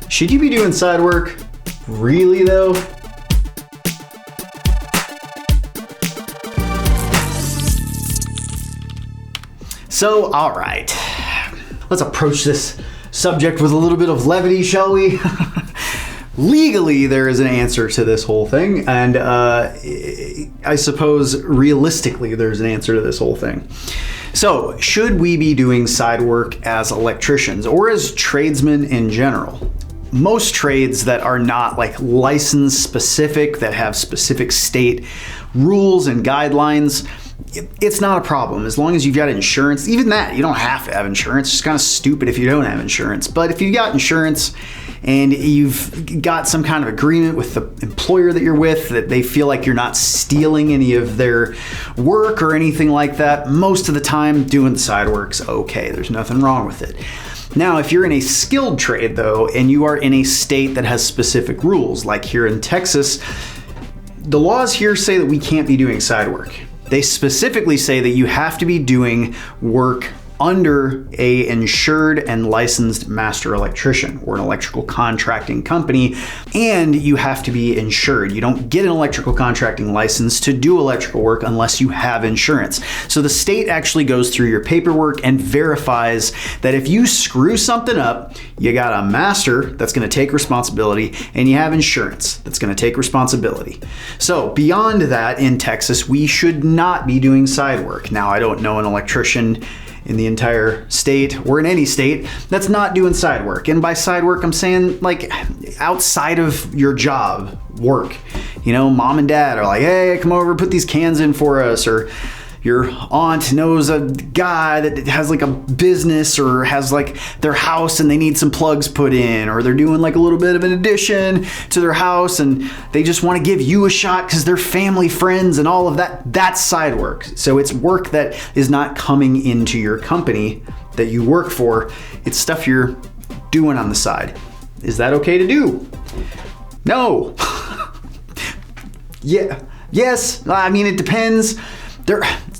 Should you be doing side work? Really though? So, all right, let's approach this subject with a little bit of levity, shall we? Legally, there is an answer to this whole thing, and I suppose realistically, there's an answer to this whole thing. So, should we be doing side work as electricians or as tradesmen in general? Most trades that are not like license specific, that have specific state rules and guidelines, it's not a problem as long as you've got insurance. Even that, you don't have to have insurance. It's kind of stupid if you don't have insurance. But if you've got insurance and you've got some kind of agreement with the employer that you're with, that they feel like you're not stealing any of their work or anything like that, most of the time doing the side work's okay. There's nothing wrong with it. Now, if you're in a skilled trade though, and you are in a state that has specific rules, like here in Texas, the laws here say that we can't be doing side work. They specifically say that you have to be doing work under a insured and licensed master electrician or an electrical contracting company, and you have to be insured. You don't get an electrical contracting license to do electrical work unless you have insurance. So the state actually goes through your paperwork and verifies that if you screw something up, you got a master that's going to take responsibility, and you have insurance that's going to take responsibility. So beyond that, in Texas, we should not be doing side work. Now, I don't know an electrician in the entire state or in any state that's not doing side work. And by side work, I'm saying like outside of your job work. You know, mom and dad are like, hey, come over, put these cans in for us. Or your aunt knows a guy that has like a business or has like their house and they need some plugs put in, or they're doing like a little bit of an addition to their house and they just want to give you a shot because they're family friends and all of that. That's side work. So it's work that is not coming into your company that you work for. It's stuff you're doing on the side. Is that okay to do? No. Yeah. Yes. I mean, it depends.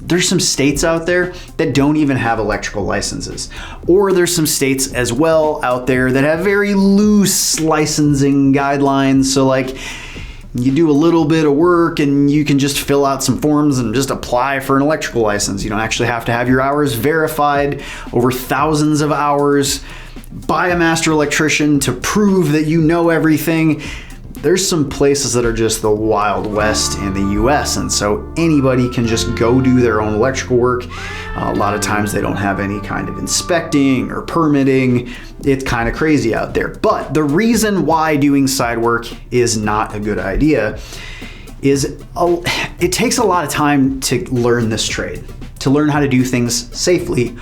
There's some states out there that don't even have electrical licenses. Or there's some states as well out there that have very loose licensing guidelines. So like you do a little bit of work and you can just fill out some forms and just apply for an electrical license. You don't actually have to have your hours verified over thousands of hours by a master electrician to prove that you know everything. There's some places that are just the Wild West in the US, and so anybody can just go do their own electrical work. A lot of times they don't have any kind of inspecting or permitting. It's kind of crazy out there. But the reason why doing side work is not a good idea is it takes a lot of time to learn this trade, to learn how to do things safely,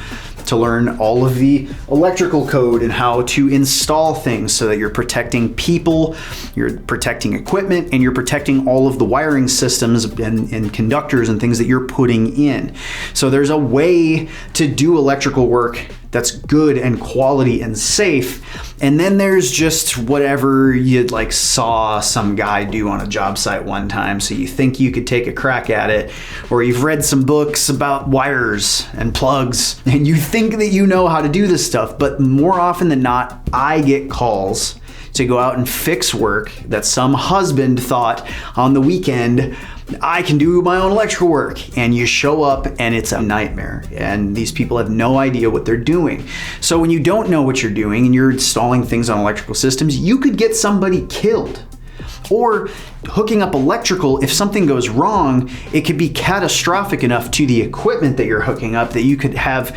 to learn all of the electrical code and how to install things so that you're protecting people, you're protecting equipment, and you're protecting all of the wiring systems and conductors and things that you're putting in. So there's a way to do electrical work that's good and quality and safe. And then there's just whatever you'd like saw some guy do on a job site one time, so you think you could take a crack at it, or you've read some books about wires and plugs and you think that you know how to do this stuff. But more often than not, I get calls to go out and fix work that some husband thought on the weekend, I can do my own electrical work, and you show up and it's a nightmare, and these people have no idea what they're doing. So when you don't know what you're doing and you're installing things on electrical systems, you could get somebody killed. Or hooking up electrical, if something goes wrong, it could be catastrophic enough to the equipment that you're hooking up that you could have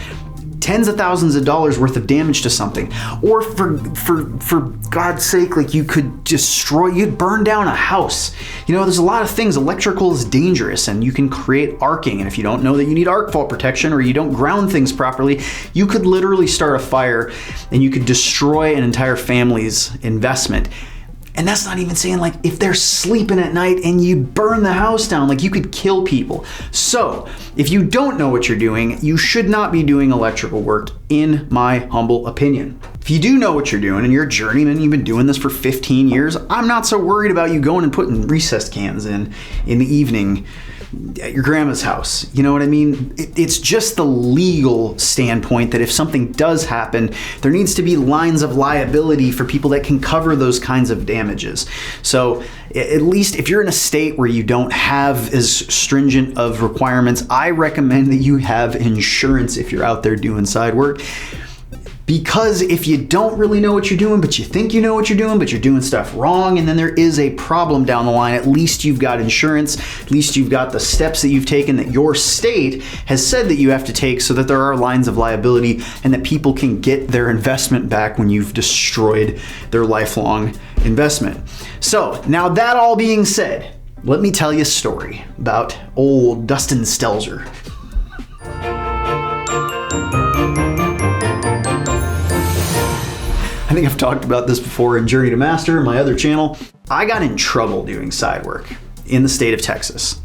tens of thousands of dollars worth of damage to something. Or for God's sake, like you'd burn down a house. You know, there's a lot of things. Electrical is dangerous and you can create arcing. And if you don't know that you need arc fault protection or you don't ground things properly, you could literally start a fire and you could destroy an entire family's investment. And that's not even saying like if they're sleeping at night and you burn the house down, like you could kill people. So if you don't know what you're doing, you should not be doing electrical work, in my humble opinion. If you do know what you're doing and you're a journeyman, you've been doing this for 15 years, I'm not so worried about you going and putting recessed cans in the evening at your grandma's house. You know what I mean? It's just the legal standpoint that if something does happen, there needs to be lines of liability for people that can cover those kinds of damages. So at least if you're in a state where you don't have as stringent of requirements, I recommend that you have insurance if you're out there doing side work. Because if you don't really know what you're doing, but you think you know what you're doing, but you're doing stuff wrong, and then there is a problem down the line, at least you've got insurance, at least you've got the steps that you've taken that your state has said that you have to take so that there are lines of liability and that people can get their investment back when you've destroyed their lifelong investment. So now that all being said, let me tell you a story about old Dustin Stelzer. I think I've talked about this before in Journey to Master, my other channel. I got in trouble doing side work in the state of Texas.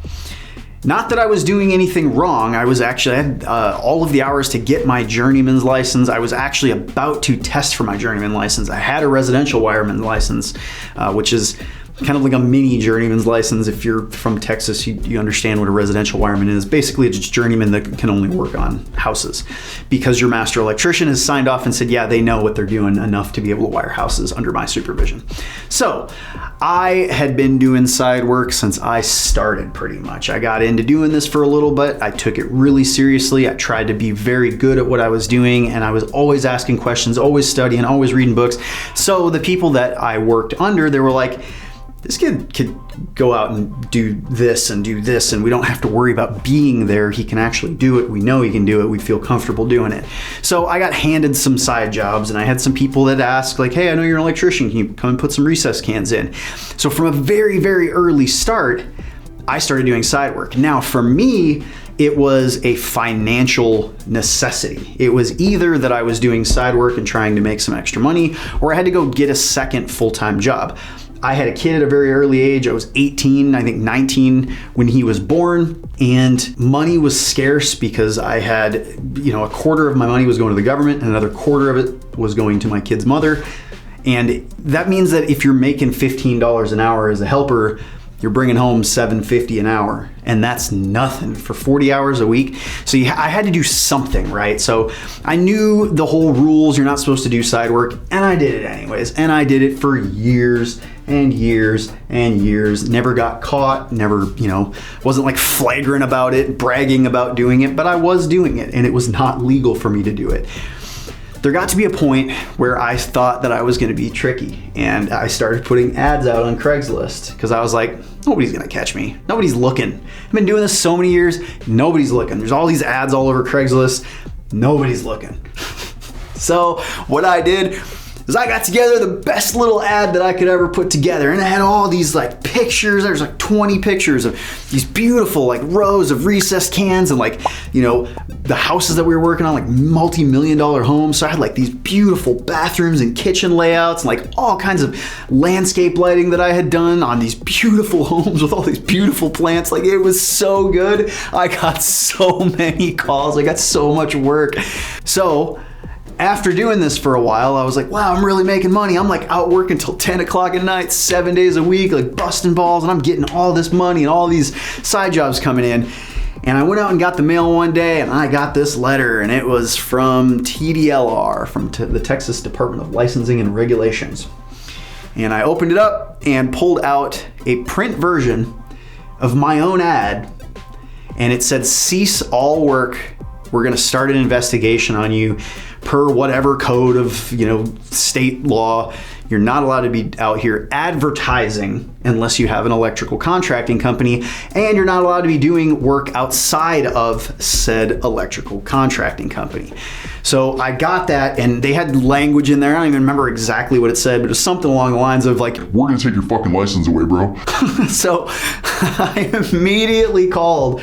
Not that I was doing anything wrong. I had all of the hours to get my journeyman's license. I was actually about to test for my journeyman license. I had a residential wireman license, which is kind of like a mini journeyman's license. If you're from Texas, you understand what a residential wireman is. Basically, it's just journeyman that can only work on houses because your master electrician has signed off and said, yeah, they know what they're doing enough to be able to wire houses under my supervision. So I had been doing side work since I started pretty much. I got into doing this for a little bit. I took it really seriously. I tried to be very good at what I was doing, and I was always asking questions, always studying, always reading books. So the people that I worked under, they were like, this kid could go out and do this, and we don't have to worry about being there. He can actually do it. We know he can do it. We feel comfortable doing it. So I got handed some side jobs, and I had some people that asked, like, hey, I know you're an electrician. Can you come and put some recess cans in? So from a very, very early start, I started doing side work. Now, for me, it was a financial necessity. It was either that I was doing side work and trying to make some extra money, or I had to go get a second full-time job. I had a kid at a very early age. I was 18, I think 19 when he was born, and money was scarce because I had, a quarter of my money was going to the government and another quarter of it was going to my kid's mother. And that means that if you're making $15 an hour as a helper, you're bringing home $7.50 an hour, and that's nothing for 40 hours a week. So I had to do something, right? So I knew the whole rules. You're not supposed to do side work, and I did it anyways. And I did it for years and years and years. Never got caught, never, wasn't like flagrant about it, bragging about doing it, but I was doing it, and it was not legal for me to do it. There got to be a point where I thought that I was going to be tricky, and I started putting ads out on Craigslist because I was like, nobody's going to catch me. Nobody's looking. I've been doing this so many years. Nobody's looking. There's all these ads all over Craigslist. Nobody's looking. So what I did is I got together the best little ad that I could ever put together, and it had all these like pictures. There's like 20 pictures of these beautiful like rows of recessed cans and like, the houses that we were working on, like multi-million-dollar homes. So I had like these beautiful bathrooms and kitchen layouts and like all kinds of landscape lighting that I had done on these beautiful homes with all these beautiful plants. Like, it was so good. I got so many calls. I got so much work. So after doing this for a while, I was like, wow, I'm really making money. I'm like out working till 10 o'clock at night, 7 days a week, like busting balls, and I'm getting all this money and all these side jobs coming in. And I went out and got the mail one day, and I got this letter, and it was from TDLR, from the Texas Department of Licensing and Regulations. And I opened it up and pulled out a print version of my own ad, and it said, cease all work. We're going to start an investigation on you per whatever code of, state law. You're not allowed to be out here advertising unless you have an electrical contracting company, and you're not allowed to be doing work outside of said electrical contracting company. So I got that, and they had language in there. I don't even remember exactly what it said, but it was something along the lines of like, we're gonna take your fucking license away, bro. So I immediately called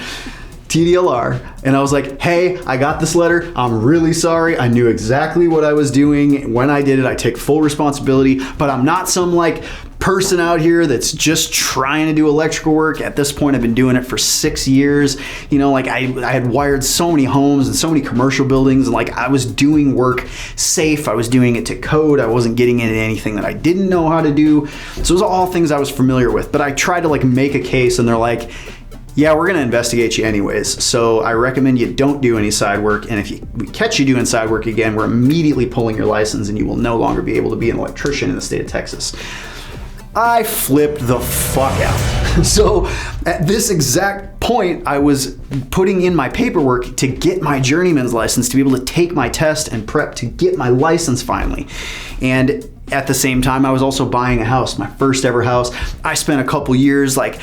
TDLR, and I was like, hey, I got this letter. I'm really sorry. I knew exactly what I was doing when I did it. I take full responsibility, but I'm not some like person out here that's just trying to do electrical work. At this point, I've been doing it for 6 years. I had wired so many homes and so many commercial buildings, and like I was doing work safe. I was doing it to code. I wasn't getting into anything that I didn't know how to do. So it was all things I was familiar with, but I tried to like make a case, and they're like, Yeah, we're going to investigate you anyways. So I recommend you don't do any side work. And if we catch you doing side work again, we're immediately pulling your license and you will no longer be able to be an electrician in the state of Texas. I flipped the fuck out. So at this exact point, I was putting in my paperwork to get my journeyman's license, to be able to take my test and prep to get my license finally. And at the same time, I was also buying a house, my first ever house. I spent a couple years like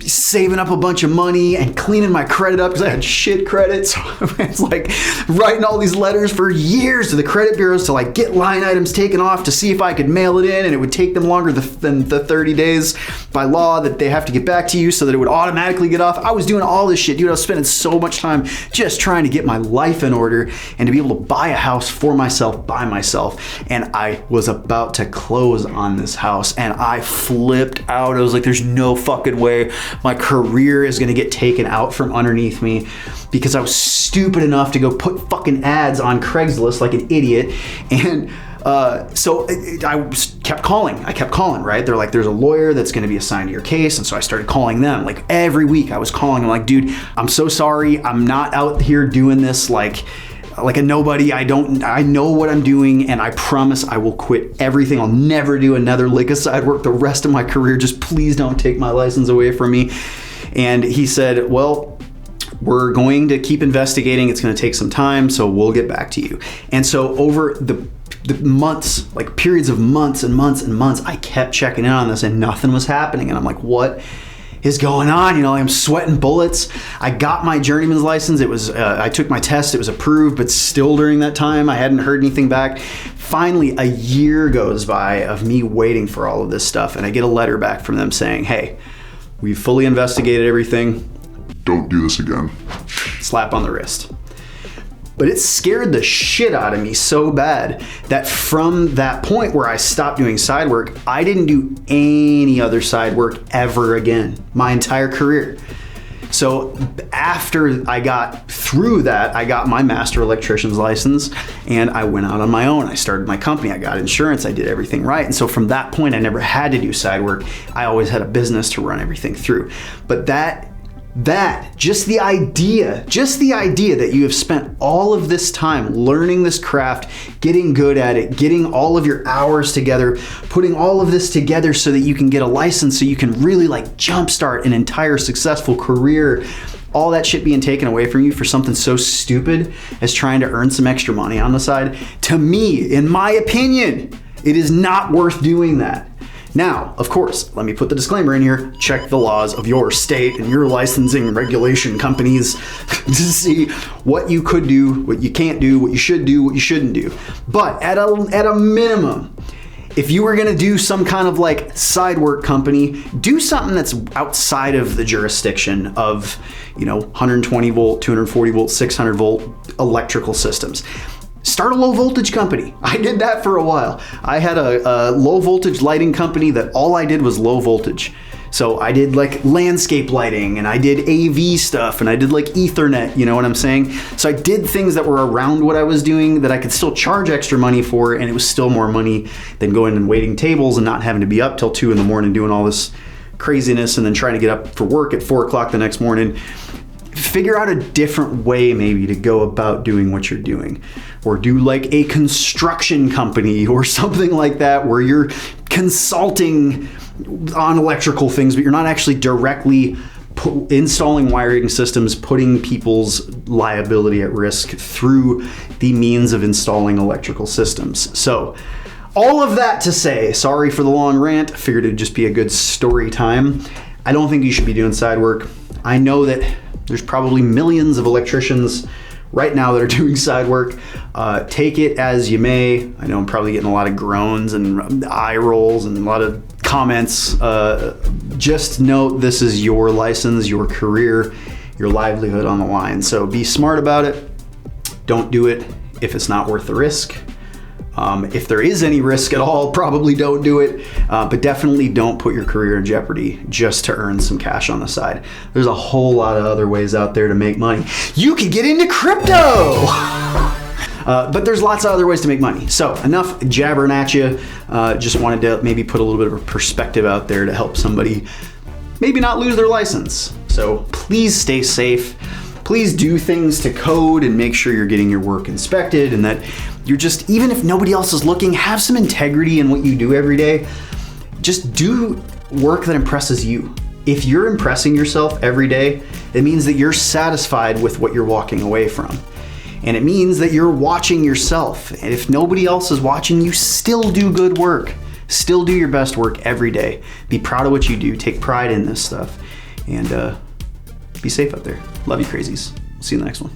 saving up a bunch of money and cleaning my credit up because I had shit credit. So I was like writing all these letters for years to the credit bureaus to like get line items taken off to see if I could mail it in, and it would take them longer than the 30 days by law that they have to get back to you so that it would automatically get off. I was doing all this shit, dude. I was spending so much time just trying to get my life in order and to be able to buy a house for myself by myself. And I was about to close on this house and I flipped out. I was like, there's no fucking way my career is going to get taken out from underneath me because I was stupid enough to go put fucking ads on Craigslist like an idiot. And so I kept calling. Right? They're like, there's a lawyer that's going to be assigned to your case. And so I started calling them like every week. I was calling them like, dude, I'm so sorry. I'm not out here doing this like a nobody. I know what I'm doing, and I promise I will quit everything. I'll never do another lick of side work the rest of my career. Just please don't take my license away from me. And he said, well, we're going to keep investigating. It's going to take some time, so we'll get back to you. And so over the months, like periods of months and months and months, I kept checking in on this and nothing was happening. And I'm like, what is going on? You know, I'm sweating bullets. I got my journeyman's license. It was, I took my test. It was approved, but still during that time, I hadn't heard anything back. Finally, a year goes by of me waiting for all of this stuff. And I get a letter back from them saying, hey, we've fully investigated everything. Don't do this again. Slap on the wrist. But it scared the shit out of me so bad that from that point where I stopped doing side work, I didn't do any other side work ever again, my entire career. So after I got through that, I got my master electrician's license and I went out on my own. I started my company, I got insurance, I did everything right. And so from that point, I never had to do side work. I always had a business to run everything through. But just the idea that you have spent all of this time learning this craft, getting good at it, getting all of your hours together, putting all of this together so that you can get a license, so you can really like jumpstart an entire successful career, all that shit being taken away from you for something so stupid as trying to earn some extra money on the side. To me, in my opinion, it is not worth doing that. Now, of course, let me put the disclaimer in here. Check the laws of your state and your licensing regulation companies to see what you could do, what you can't do, what you should do, what you shouldn't do. But at a minimum, if you were gonna do some kind of like side work company, do something that's outside of the jurisdiction of, 120 volt, 240 volt, 600 volt electrical systems. Start a low voltage company. I did that for a while. I had a low voltage lighting company that all I did was low voltage. So I did like landscape lighting and I did AV stuff and I did like Ethernet, you know what I'm saying? So I did things that were around what I was doing that I could still charge extra money for, and it was still more money than going and waiting tables and not having to be up till 2 a.m. doing all this craziness and then trying to get up for work at 4 o'clock the next morning. Figure out a different way maybe to go about doing what you're doing, or do like a construction company or something like that where you're consulting on electrical things, but you're not actually directly installing wiring systems, putting people's liability at risk through the means of installing electrical systems. So all of that to say, sorry for the long rant. I figured it'd just be a good story time. I don't think you should be doing side work. I know that there's probably millions of electricians right now that are doing side work. Take it as you may. I know I'm probably getting a lot of groans and eye rolls and a lot of comments. Just note this is your license, your career, your livelihood on the line. So be smart about it. Don't do it if it's not worth the risk. If there is any risk at all, probably don't do it, but definitely don't put your career in jeopardy just to earn some cash on the side. There's a whole lot of other ways out there to make money. You could get into crypto! But there's lots of other ways to make money. So enough jabbering at you. Just wanted to maybe put a little bit of a perspective out there to help somebody maybe not lose their license. So please stay safe. Please do things to code and make sure you're getting your work inspected, and that you're just, even if nobody else is looking, have some integrity in what you do every day. Just do work that impresses you. If you're impressing yourself every day, it means that you're satisfied with what you're walking away from. And it means that you're watching yourself. And if nobody else is watching, you still do good work. Still do your best work every day. Be proud of what you do. Take pride in this stuff. And be safe out there. Love you, crazies. See you in the next one.